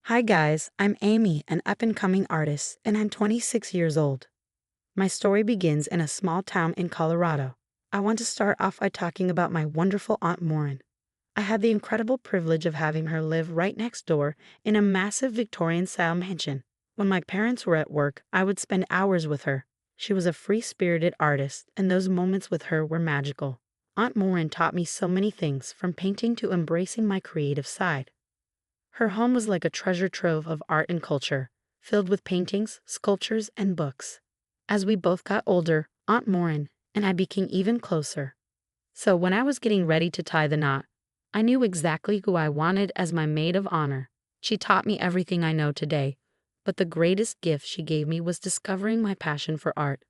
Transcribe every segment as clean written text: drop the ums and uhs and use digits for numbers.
Hi guys, I'm Amy, an up-and-coming artist, and I'm 26 years old. My story begins in a small town in Colorado. I want to start off by talking about my wonderful Aunt Maureen. I had the incredible privilege of having her live right next door in a massive Victorian-style mansion. When my parents were at work, I would spend hours with her. She was a free-spirited artist, and those moments with her were magical. Aunt Maureen taught me so many things, from painting to embracing my creative side. Her home was like a treasure trove of art and culture, filled with paintings, sculptures, and books. As we both got older, Aunt Maureen and I became even closer. So when I was getting ready to tie the knot, I knew exactly who I wanted as my maid of honor. She taught me everything I know today, but the greatest gift she gave me was discovering my passion for art.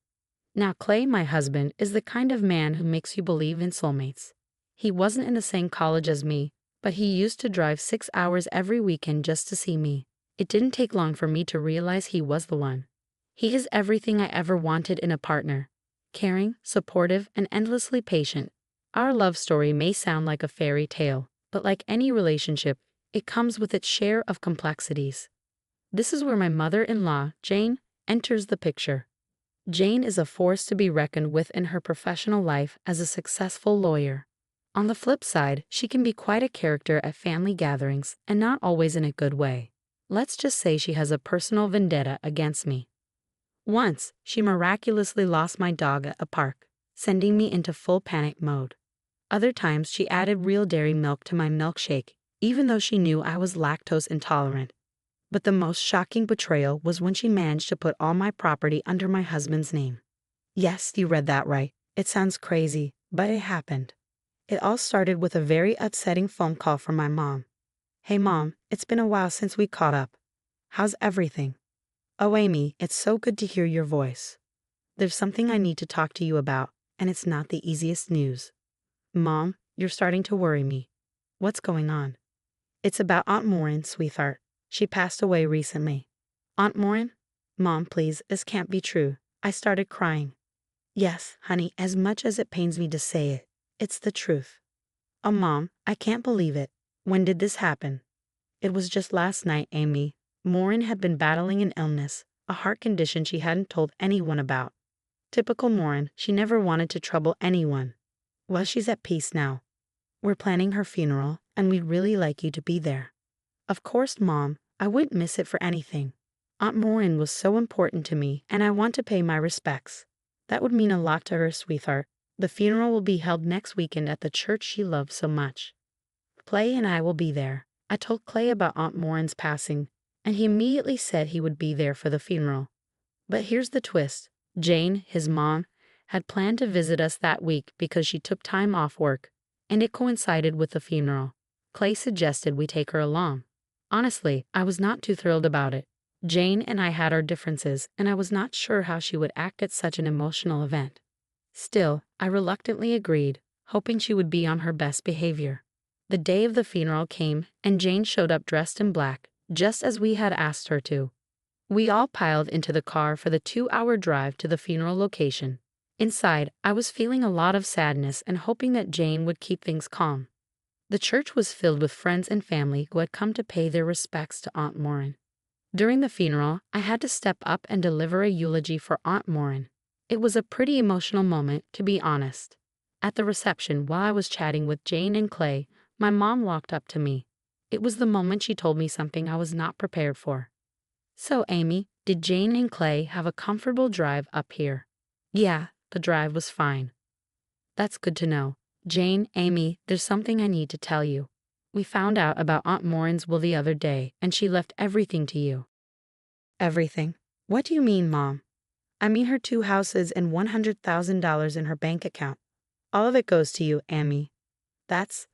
Now, Clay, my husband, is the kind of man who makes you believe in soulmates. He wasn't in the same college as me, but he used to drive 6 hours every weekend just to see me. It didn't take long for me to realize he was the one. He is everything I ever wanted in a partner: caring, supportive, and endlessly patient. Our love story may sound like a fairy tale, but like any relationship, it comes with its share of complexities. This is where my mother-in-law, Jane, enters the picture. Jane is a force to be reckoned with in her professional life as a successful lawyer. On the flip side, she can be quite a character at family gatherings, and not always in a good way. Let's just say she has a personal vendetta against me. Once, she miraculously lost my dog at a park, sending me into full panic mode. Other times, she added real dairy milk to my milkshake, even though she knew I was lactose intolerant. But the most shocking betrayal was when she managed to put all my property under my husband's name. Yes, you read that right. It sounds crazy, but it happened. It all started with a very upsetting phone call from my mom. "Hey Mom, it's been a while since we caught up. How's everything?" "Oh Amy, it's so good to hear your voice. There's something I need to talk to you about, and it's not the easiest news." "Mom, you're starting to worry me. What's going on?" "It's about Aunt Maureen, sweetheart. She passed away recently." "Aunt Maureen?" "Mom, please, this can't be true." I started crying. "Yes, honey, as much as it pains me to say it, it's the truth." "Oh, Mom, I can't believe it. When did this happen?" "It was just last night, Amy. Maureen had been battling an illness, a heart condition she hadn't told anyone about. Typical Maureen, she never wanted to trouble anyone. Well, she's at peace now. We're planning her funeral, and we'd really like you to be there." "Of course, Mom. I wouldn't miss it for anything. Aunt Maureen was so important to me, and I want to pay my respects. That would mean a lot to her, sweetheart. The funeral will be held next weekend at the church she loved so much. Clay and I will be there." I told Clay about Aunt Maureen's passing, and he immediately said he would be there for the funeral. But here's the twist. Jane, his mom, had planned to visit us that week because she took time off work, and it coincided with the funeral. Clay suggested we take her along. Honestly, I was not too thrilled about it. Jane and I had our differences, and I was not sure how she would act at such an emotional event. Still, I reluctantly agreed, hoping she would be on her best behavior. The day of the funeral came, and Jane showed up dressed in black, just as we had asked her to. We all piled into the car for the 2-hour drive to the funeral location. Inside, I was feeling a lot of sadness and hoping that Jane would keep things calm. The church was filled with friends and family who had come to pay their respects to Aunt Maureen. During the funeral, I had to step up and deliver a eulogy for Aunt Maureen. It was a pretty emotional moment, to be honest. At the reception, while I was chatting with Jane and Clay, my mom walked up to me. It was the moment she told me something I was not prepared for. "So, Amy, did Jane and Clay have a comfortable drive up here?" "Yeah, the drive was fine." "That's good to know. Jane, Amy, there's something I need to tell you. We found out about Aunt Maureen's will the other day, and she left everything to you." "Everything? What do you mean, Mom?" "I mean her 2 houses and $100,000 in her bank account. All of it goes to you, Amy." That's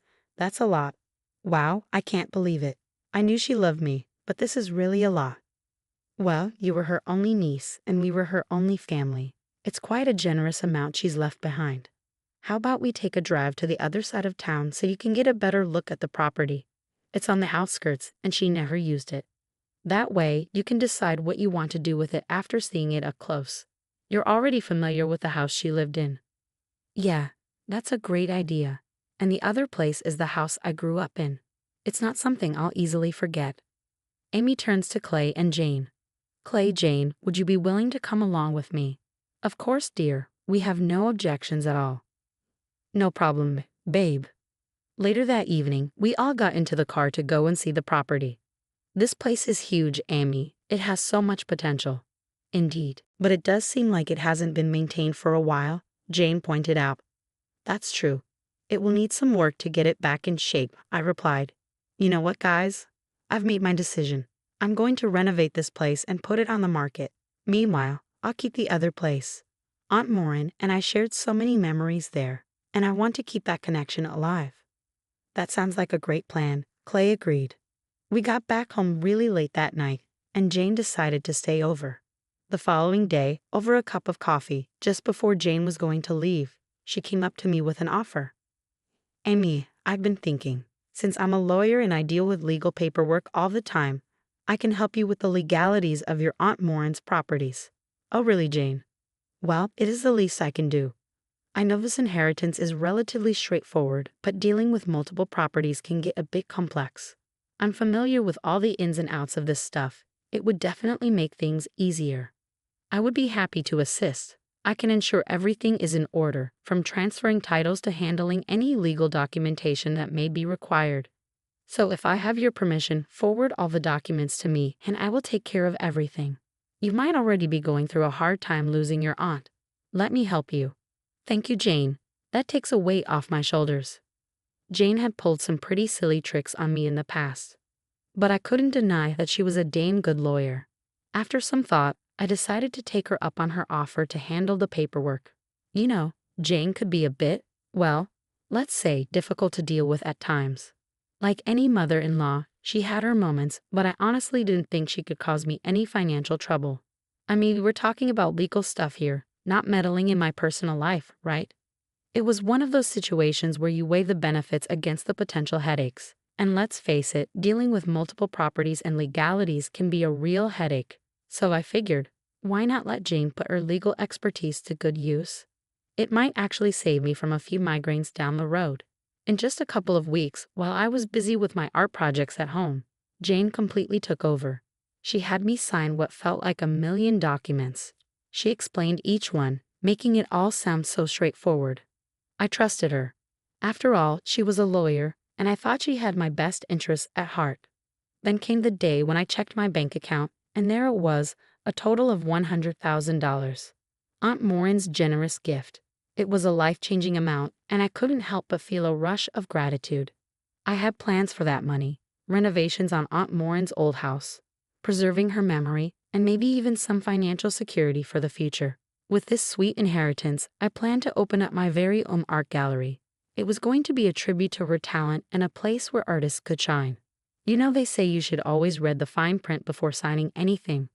a lot. Wow, I can't believe it. I knew she loved me, but this is really a lot." "Well, you were her only niece, and we were her only family. It's quite a generous amount she's left behind. How about we take a drive to the other side of town so you can get a better look at the property? It's on the outskirts, and she never used it. That way, you can decide what you want to do with it after seeing it up close. You're already familiar with the house she lived in." "Yeah, that's a great idea. And the other place is the house I grew up in. It's not something I'll easily forget." Amy turns to Clay and Jane. Clay, Jane, would you be willing to come along with me? Of course, dear. We have no objections at all. No problem, babe. Later that evening, we all got into the car to go and see the property. This place is huge, Amy. It has so much potential. Indeed, but it does seem like it hasn't been maintained for a while, Jane pointed out. That's true. It will need some work to get it back in shape, I replied. You know what, guys? I've made my decision. I'm going to renovate this place and put it on the market. Meanwhile, I'll keep the other place. Aunt Maureen and I shared so many memories there, and I want to keep that connection alive. That sounds like a great plan, Clay agreed. We got back home really late that night, and Jane decided to stay over. The following day, over a cup of coffee, just before Jane was going to leave, she came up to me with an offer. Amy, I've been thinking. Since I'm a lawyer and I deal with legal paperwork all the time, I can help you with the legalities of your Aunt Maureen's properties. Oh, really, Jane? Well, it is the least I can do. I know this inheritance is relatively straightforward, but dealing with multiple properties can get a bit complex. I'm familiar with all the ins and outs of this stuff. It would definitely make things easier. I would be happy to assist. I can ensure everything is in order, from transferring titles to handling any legal documentation that may be required. So if I have your permission, forward all the documents to me, and I will take care of everything. You might already be going through a hard time losing your aunt. Let me help you. Thank you, Jane. That takes a weight off my shoulders. Jane had pulled some pretty silly tricks on me in the past, but I couldn't deny that she was a damn good lawyer. After some thought, I decided to take her up on her offer to handle the paperwork. You know, Jane could be a bit, well, let's say difficult to deal with at times. Like any mother-in-law, she had her moments, but I honestly didn't think she could cause me any financial trouble. I mean, we're talking about legal stuff here, not meddling in my personal life, right? It was one of those situations where you weigh the benefits against the potential headaches. And let's face it, dealing with multiple properties and legalities can be a real headache. So I figured, why not let Jane put her legal expertise to good use? It might actually save me from a few migraines down the road. In just a couple of weeks, while I was busy with my art projects at home, Jane completely took over. She had me sign what felt like a million documents. She explained each one, making it all sound so straightforward. I trusted her. After all, she was a lawyer, and I thought she had my best interests at heart. Then came the day when I checked my bank account, and there it was, a total of $100,000. Aunt Maureen's generous gift. It was a life-changing amount, and I couldn't help but feel a rush of gratitude. I had plans for that money, renovations on Aunt Maureen's old house, preserving her memory, and maybe even some financial security for the future. With this sweet inheritance, I planned to open up my very own art gallery. It was going to be a tribute to her talent and a place where artists could shine. You know, they say you should always read the fine print before signing anything.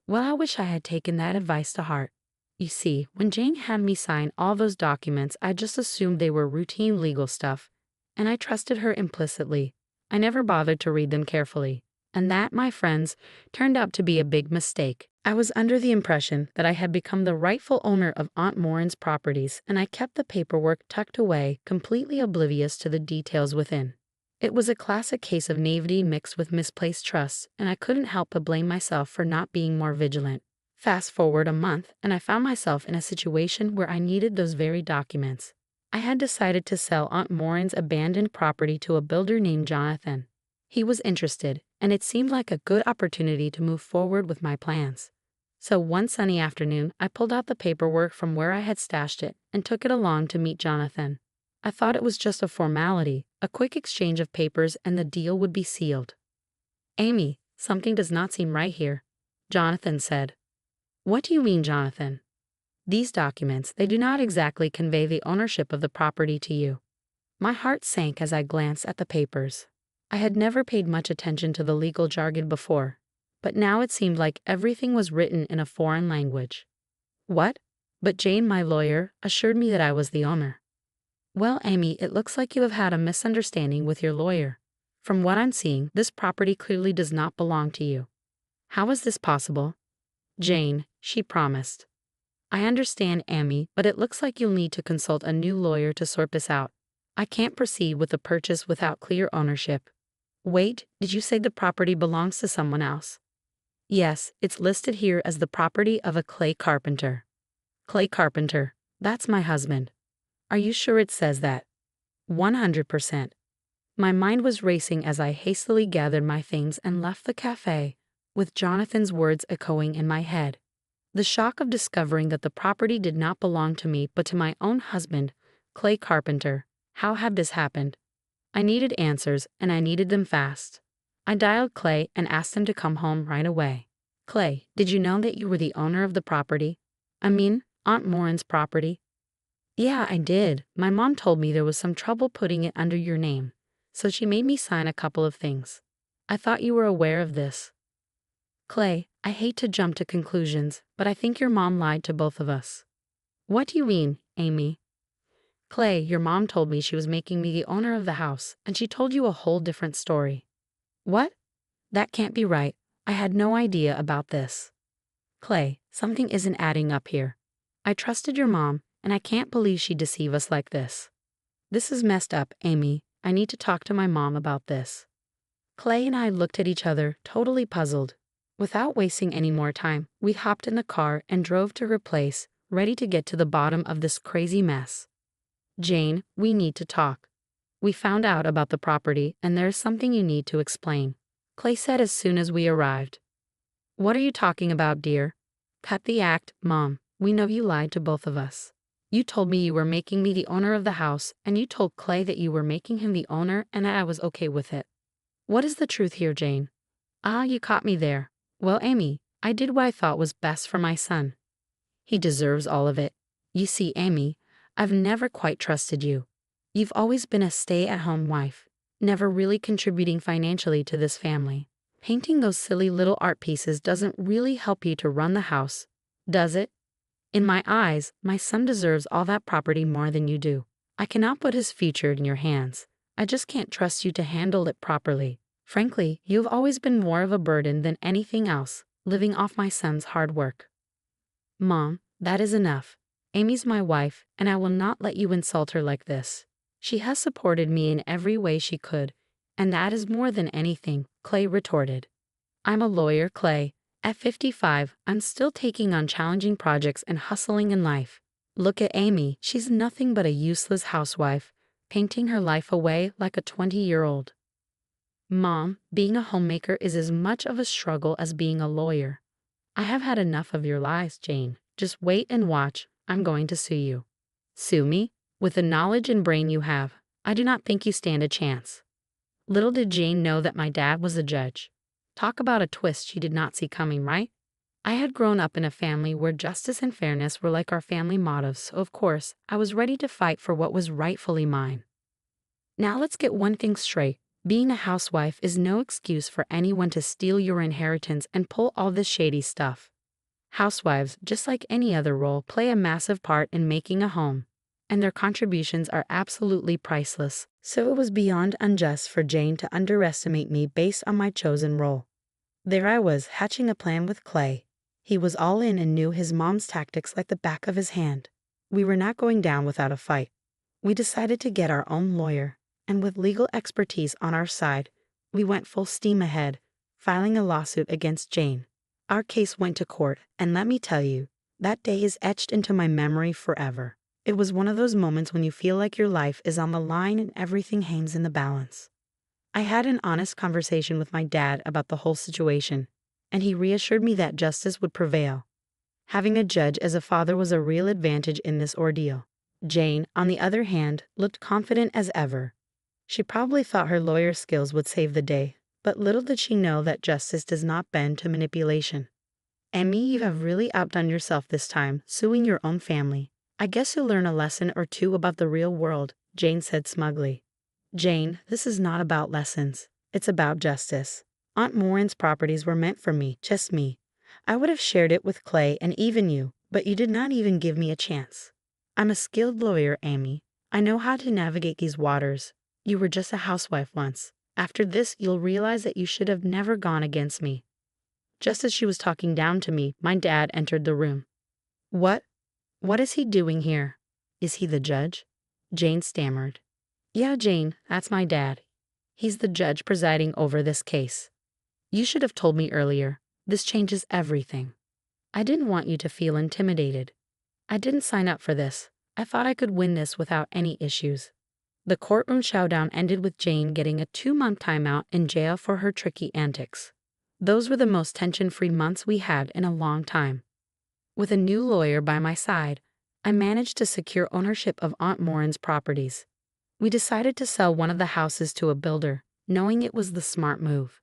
Well, I wish I had taken that advice to heart. You see, when Jane had me sign all those documents, I just assumed they were routine legal stuff, and I trusted her implicitly. I never bothered to read them carefully. And that, my friends, turned out to be a big mistake. I was under the impression that I had become the rightful owner of Aunt Maureen's properties, and I kept the paperwork tucked away, completely oblivious to the details within. It was a classic case of naivety mixed with misplaced trust, and I couldn't help but blame myself for not being more vigilant. Fast forward a month, and I found myself in a situation where I needed those very documents. I had decided to sell Aunt Maureen's abandoned property to a builder named Jonathan. He was interested, and it seemed like a good opportunity to move forward with my plans. So one sunny afternoon, I pulled out the paperwork from where I had stashed it and took it along to meet Jonathan. I thought it was just a formality, a quick exchange of papers, and the deal would be sealed. Amy, something does not seem right here, Jonathan said. What do you mean, Jonathan? These documents, they do not exactly convey the ownership of the property to you. My heart sank as I glanced at the papers. I had never paid much attention to the legal jargon before, but now it seemed like everything was written in a foreign language. What? But Jane, my lawyer, assured me that I was the owner. Well, Amy, it looks like you have had a misunderstanding with your lawyer. From what I'm seeing, this property clearly does not belong to you. How is this possible? Jane, she promised. I understand, Amy, but it looks like you'll need to consult a new lawyer to sort this out. I can't proceed with the purchase without clear ownership. Wait, did you say the property belongs to someone else? Yes, it's listed here as the property of a clay carpenter. Clay carpenter, that's my husband. Are you sure it says that? 100%. My mind was racing as I hastily gathered my things and left the cafe, with Jonathan's words echoing in my head. The shock of discovering that the property did not belong to me but to my own husband, Clay Carpenter. How had this happened? I needed answers, and I needed them fast. I dialed Clay and asked him to come home right away. Clay, did you know that you were the owner of the property? I mean, Aunt Maureen's property? Yeah, I did. My mom told me there was some trouble putting it under your name, so she made me sign a couple of things. I thought you were aware of this. Clay, I hate to jump to conclusions, but I think your mom lied to both of us. What do you mean, Amy? Clay, your mom told me she was making me the owner of the house, and she told you a whole different story. What? That can't be right. I had no idea about this. Clay, something isn't adding up here. I trusted your mom, and I can't believe she'd deceive us like this. This is messed up, Amy. I need to talk to my mom about this. Clay and I looked at each other, totally puzzled. Without wasting any more time, we hopped in the car and drove to her place, ready to get to the bottom of this crazy mess. Jane, we need to talk. We found out about the property, and there's something you need to explain, Clay said as soon as we arrived. What are you talking about, dear? Cut the act, Mom. We know you lied to both of us. You told me you were making me the owner of the house, and you told Clay that you were making him the owner and that I was okay with it. What is the truth here, Jane? Ah, you caught me there. Well, Amy, I did what I thought was best for my son. He deserves all of it. You see, Amy, I've never quite trusted you. You've always been a stay-at-home wife, never really contributing financially to this family. Painting those silly little art pieces doesn't really help you to run the house, does it? In my eyes, my son deserves all that property more than you do. I cannot put his future in your hands. I just can't trust you to handle it properly. Frankly, you've always been more of a burden than anything else, living off my son's hard work. Mom, that is enough. Amy's my wife, and I will not let you insult her like this. She has supported me in every way she could, and that is more than anything, Clay retorted. I'm a lawyer, Clay. At 55, I'm still taking on challenging projects and hustling in life. Look at Amy, she's nothing but a useless housewife, painting her life away like a 20-year-old. Mom, being a homemaker is as much of a struggle as being a lawyer. I have had enough of your lies, Jane. Just wait and watch. I'm going to sue you. Sue me? With the knowledge and brain you have, I do not think you stand a chance. Little did Jane know that my dad was a judge. Talk about a twist she did not see coming, right? I had grown up in a family where justice and fairness were like our family mottos, so of course, I was ready to fight for what was rightfully mine. Now let's get one thing straight. Being a housewife is no excuse for anyone to steal your inheritance and pull all this shady stuff. Housewives, just like any other role, play a massive part in making a home, and their contributions are absolutely priceless, so it was beyond unjust for Jane to underestimate me based on my chosen role. There I was, hatching a plan with Clay. He was all in and knew his mom's tactics like the back of his hand. We were not going down without a fight. We decided to get our own lawyer, and with legal expertise on our side, we went full steam ahead, filing a lawsuit against Jane. Our case went to court, and let me tell you, that day is etched into my memory forever. It was one of those moments when you feel like your life is on the line and everything hangs in the balance. I had an honest conversation with my dad about the whole situation, and he reassured me that justice would prevail. Having a judge as a father was a real advantage in this ordeal. Jane, on the other hand, looked confident as ever. She probably thought her lawyer skills would save the day, but little did she know that justice does not bend to manipulation. Emmy, you have really outdone yourself this time, suing your own family. I guess you'll learn a lesson or two about the real world, Jane said smugly. Jane, this is not about lessons. It's about justice. Aunt Maureen's properties were meant for me, just me. I would have shared it with Clay and even you, but you did not even give me a chance. I'm a skilled lawyer, Amy. I know how to navigate these waters. You were just a housewife once. After this, you'll realize that you should have never gone against me. Just as she was talking down to me, my dad entered the room. What? What is he doing here? Is he the judge? Jane stammered. Yeah, Jane, that's my dad. He's the judge presiding over this case. You should have told me earlier. This changes everything. I didn't want you to feel intimidated. I didn't sign up for this. I thought I could win this without any issues. The courtroom showdown ended with Jane getting a 2-month timeout in jail for her tricky antics. Those were the most tension-free months we had in a long time. With a new lawyer by my side, I managed to secure ownership of Aunt Maureen's properties. We decided to sell one of the houses to a builder, knowing it was the smart move.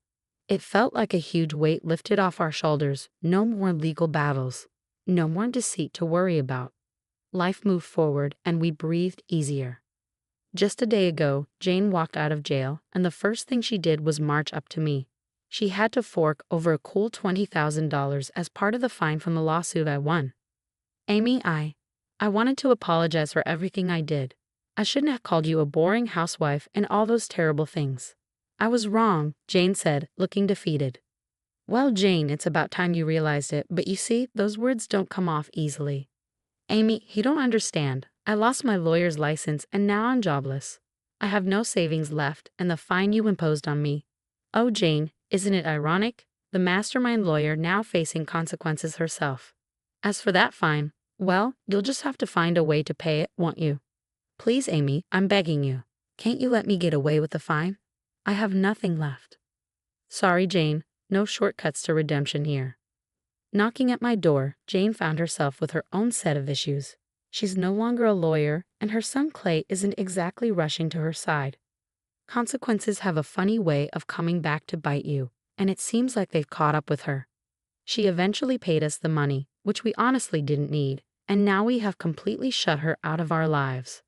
It felt like a huge weight lifted off our shoulders. No more legal battles. No more deceit to worry about. Life moved forward and we breathed easier. Just a day ago, Jane walked out of jail, and the first thing she did was march up to me. She had to fork over a cool $20,000 as part of the fine from the lawsuit I won. Amy, I wanted to apologize for everything I did. I shouldn't have called you a boring housewife and all those terrible things. I was wrong, Jane said, looking defeated. Well, Jane, it's about time you realized it, but you see, those words don't come off easily. Amy, you don't understand. I lost my lawyer's license and now I'm jobless. I have no savings left and the fine you imposed on me. Oh, Jane, isn't it ironic? The mastermind lawyer now facing consequences herself. As for that fine, well, you'll just have to find a way to pay it, won't you? Please, Amy, I'm begging you. Can't you let me get away with the fine? I have nothing left. Sorry, Jane, no shortcuts to redemption here. Knocking at my door, Jane found herself with her own set of issues. She's no longer a lawyer, and her son Clay isn't exactly rushing to her side. Consequences have a funny way of coming back to bite you, and it seems like they've caught up with her. She eventually paid us the money, which we honestly didn't need, and now we have completely shut her out of our lives.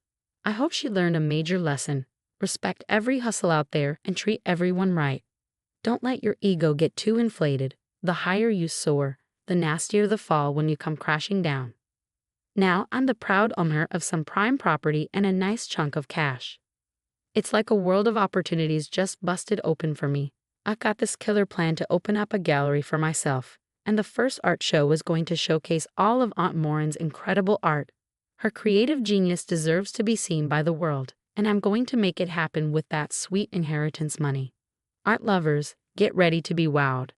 I hope she learned a major lesson. Respect every hustle out there and treat everyone right. Don't let your ego get too inflated. The higher you soar, the nastier the fall when you come crashing down. Now I'm the proud owner of some prime property and a nice chunk of cash. It's like a world of opportunities just busted open for me. I've got this killer plan to open up a gallery for myself, and the first art show is going to showcase all of Aunt Maureen's incredible art. Her creative genius deserves to be seen by the world, and I'm going to make it happen with that sweet inheritance money. Art lovers, get ready to be wowed.